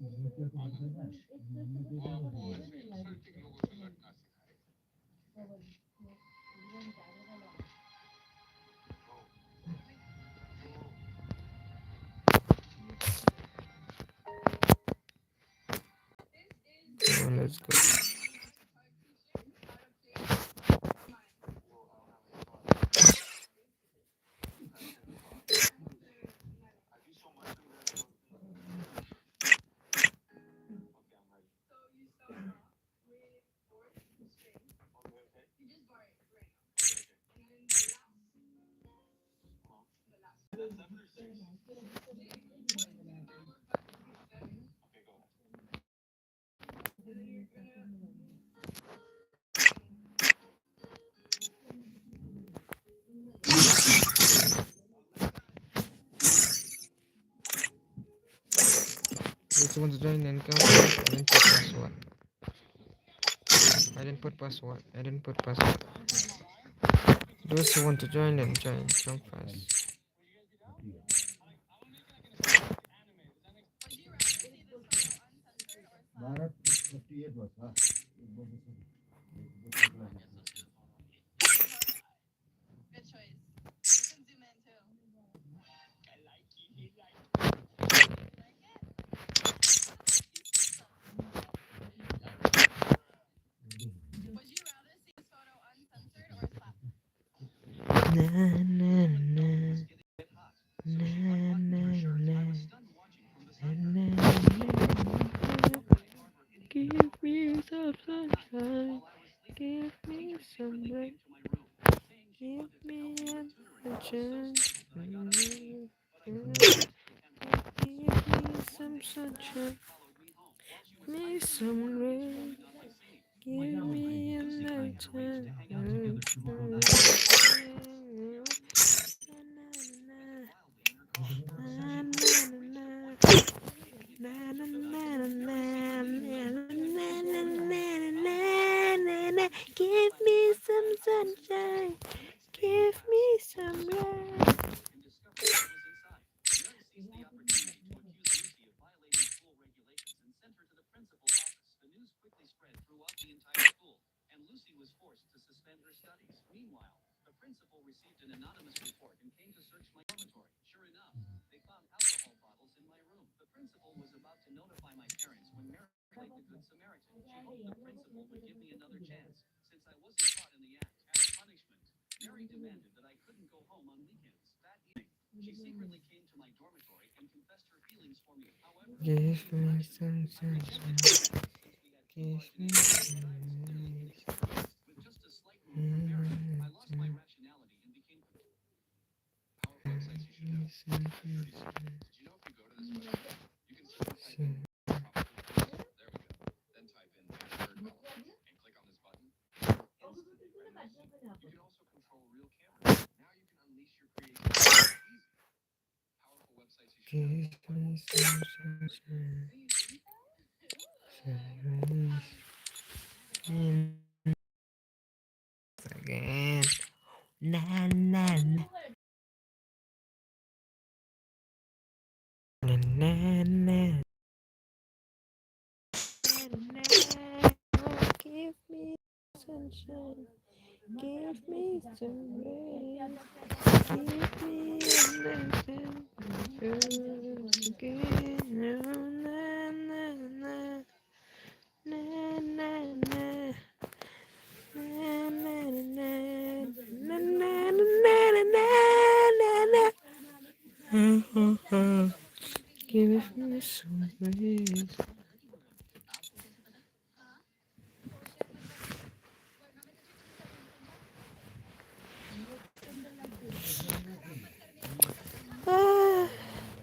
So let's go. Those who want to join and come, I didn't put password. I didn't put password. I didn't put password. Those who want to join and join, come fast. Na, na, na, na, na, na, na, na. Give me some sunshine. Give me some rain. Give me another chance. Give me some sunshine. Give me some rain. Give me another chance. Give me some sunshine. Give me some rain. Give me some sunshine. Give me some rain. Give me some sunshine. Again. Na na na na na na. Give me sunshine. Give me some rain. Give me something again. Na na na na na na na. Na na na na na na na na. Give me some rain.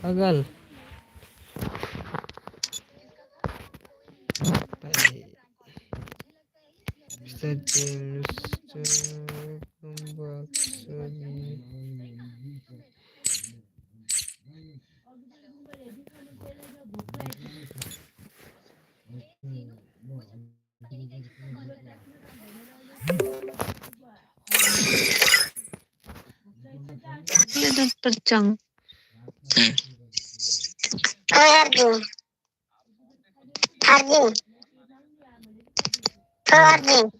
Agal. Mr. James Kumbak Sony. Iya dapat cang. Charging. Ah, Charging.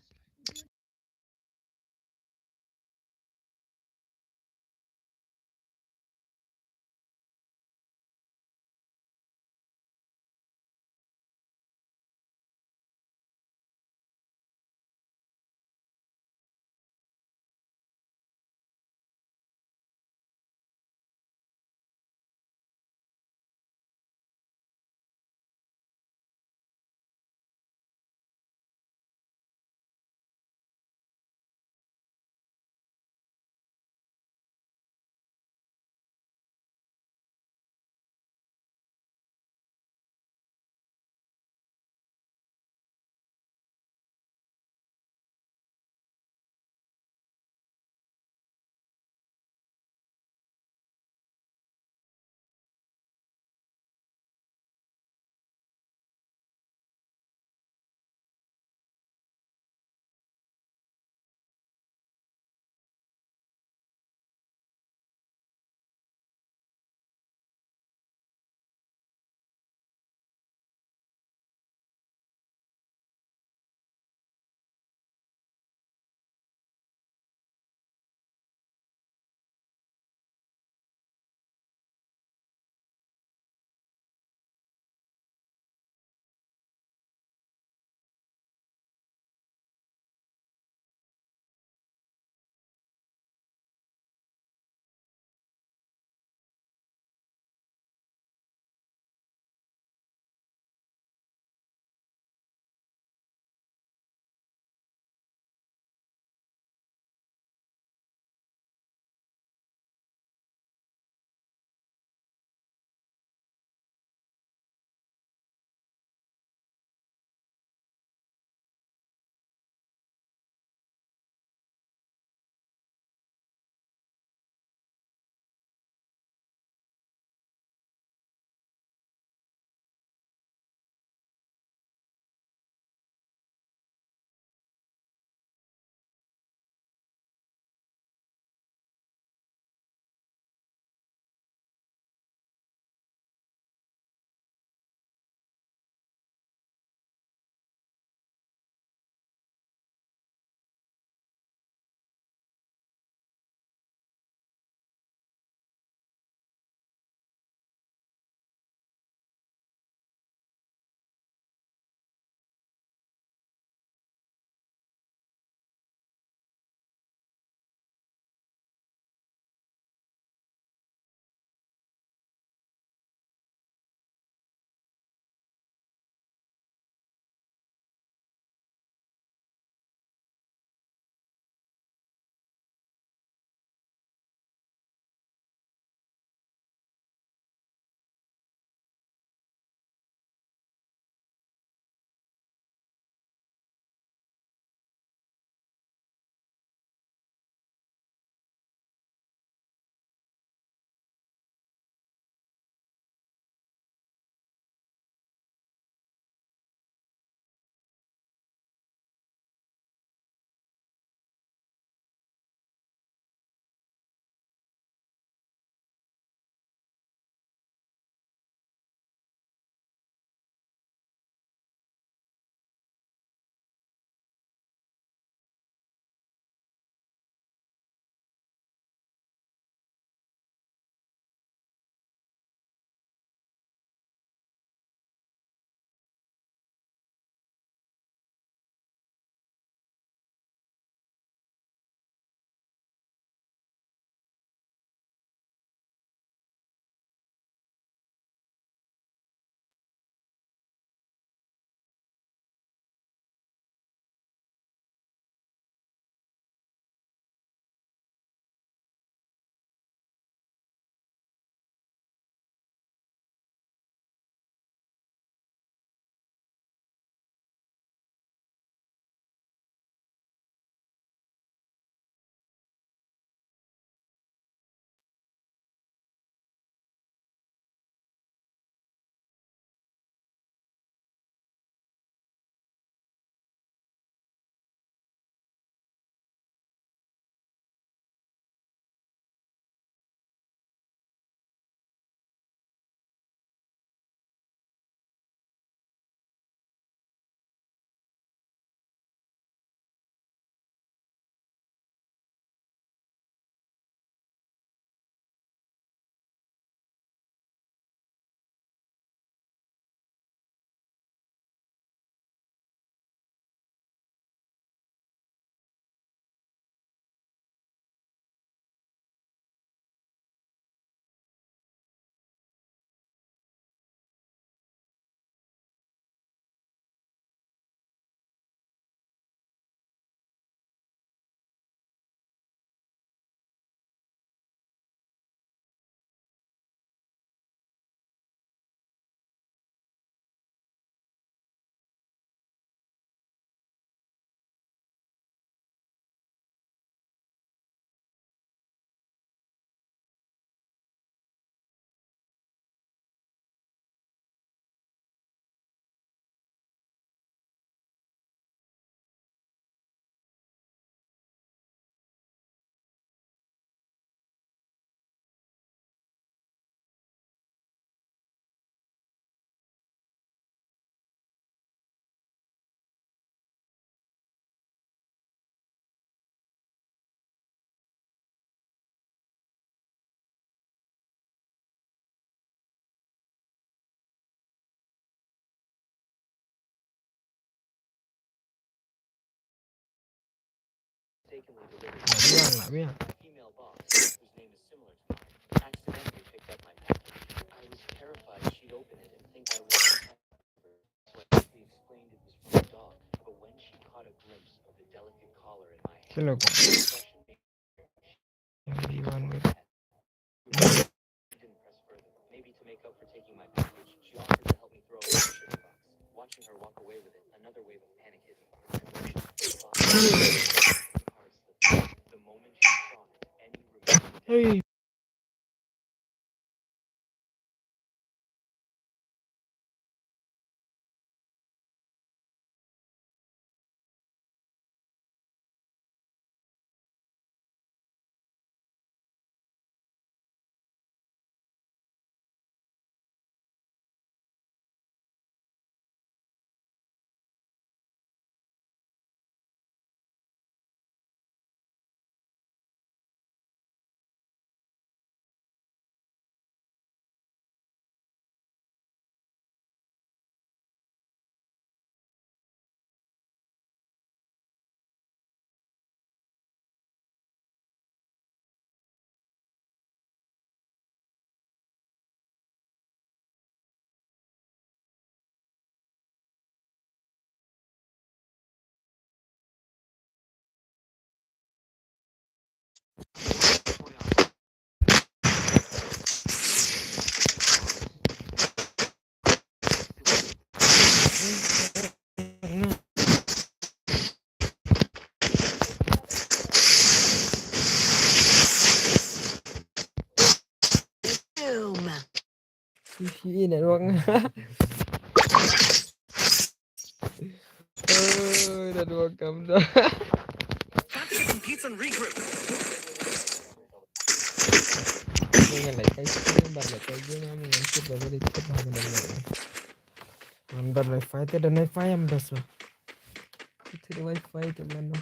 nggak biang. Kilogram. Everyone with hey. Ini networknya. Network kamu dah. Dengan like ini baru lagi namun nanti baru dikit baru dengar. Under wifi itu ada wifi yang besar. Itu wifi itu mana?